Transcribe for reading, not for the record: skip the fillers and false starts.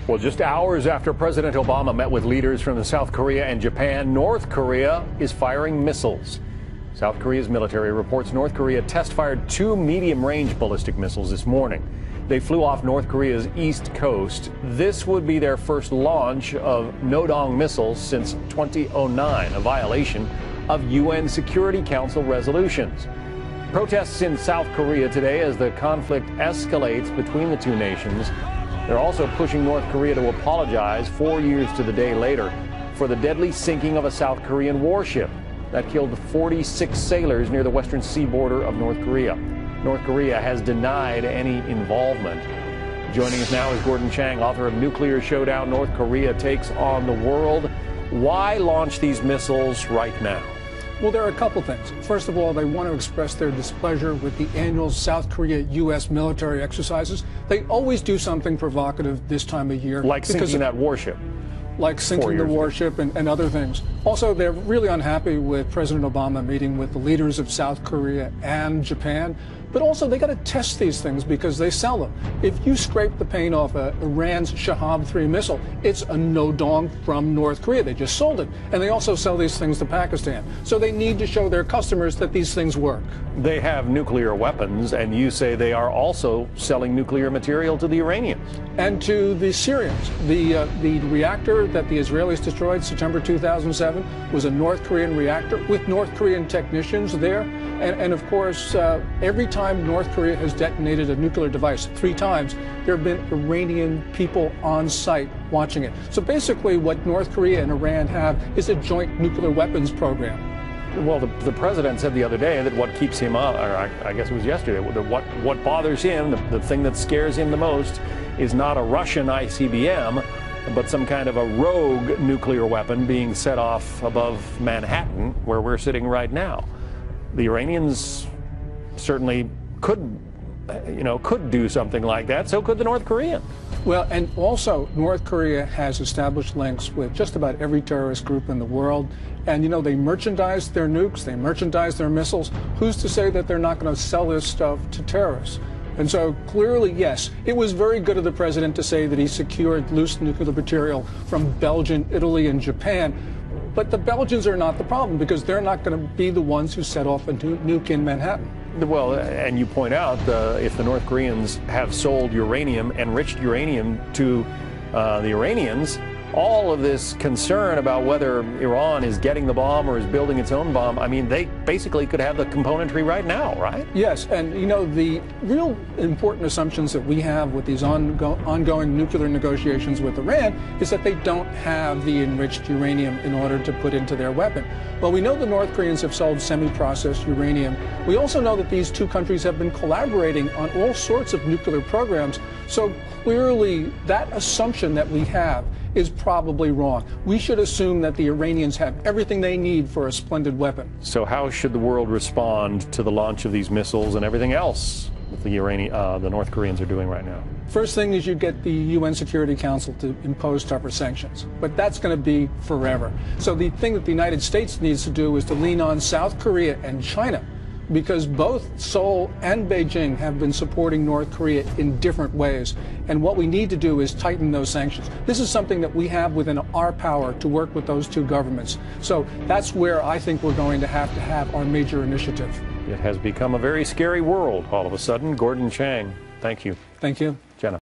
Well, just hours after President Obama met with leaders from South Korea and Japan, North Korea is firing missiles. South Korea's military reports North Korea test-fired 2 medium-range ballistic missiles this morning. They flew off North Korea's east coast. This would be their first launch of RoDong missiles since 2009, a violation of UN Security Council resolutions. Protests in South Korea today as the conflict escalates between the two nations. They're also pushing North Korea to apologize 4 years to the day later for the deadly sinking of a South Korean warship that killed 46 sailors near the western sea border of North Korea. North Korea has denied any involvement. Joining us now is Gordon Chang, author of Nuclear Showdown: North Korea Takes on the World. Why launch these missiles right now? Well, there are a couple things. First of all, they want to express their displeasure with the annual South Korea-U.S. military exercises. They always do something provocative this time of year. Like sinking that warship. Like sinking the warship and other things. Also, they're really unhappy with President Obama meeting with the leaders of South Korea and Japan. But also, they got to test these things because they sell them. If you scrape the paint off Iran's Shahab-3 missile, it's a RoDong from North Korea. They just sold it. And they also sell these things to Pakistan. So they need to show their customers that these things work. They have nuclear weapons, and you say they are also selling nuclear material to the Iranians. And to the Syrians. The reactor that the Israelis destroyed September 2007 was a North Korean reactor with North Korean technicians there. And of course, every time North Korea has detonated a nuclear device, 3 times, there have been Iranian people on site watching it. So basically what North Korea and Iran have is a joint nuclear weapons program. Well, the president said the other day that what keeps him up, or I guess it was yesterday, what bothers him, the thing that scares him the most, is not a Russian ICBM, but some kind of a rogue nuclear weapon being set off above Manhattan, where we're sitting right now. The Iranians certainly could do something like that. So could the North Korean. Well, and also North Korea has established links with just about every terrorist group in the world. And, they merchandise their nukes, they merchandise their missiles. Who's to say that they're not going to sell this stuff to terrorists? And so clearly, yes, it was very good of the president to say that he secured loose nuclear material from Belgium, Italy, and Japan. But the Belgians are not the problem because they're not going to be the ones who set off a nuke in Manhattan. Well, and you point out if the North Koreans have sold uranium, enriched uranium to the Iranians, all of this concern about whether Iran is getting the bomb or is building its own bomb, I mean, they basically could have the componentry right now, right? Yes, and the real important assumptions that we have with these ongoing nuclear negotiations with Iran is that they don't have the enriched uranium in order to put into their weapon. Well, we know the North Koreans have sold semi-processed uranium. We also know that these two countries have been collaborating on all sorts of nuclear programs. So clearly, that assumption that we have is probably wrong. We should assume that the Iranians have everything they need for a splendid weapon. So how should the world respond to the launch of these missiles and everything else that the North Koreans are doing right now? First thing is you get the UN Security Council to impose tougher sanctions, but that's going to be forever. So the thing that the United States needs to do is to lean on South Korea and China, because both Seoul and Beijing have been supporting North Korea in different ways. And what we need to do is tighten those sanctions. This is something that we have within our power to work with those two governments. So that's where I think we're going to have our major initiative. It has become a very scary world all of a sudden. Gordon Chang, thank you. Thank you. Jenna.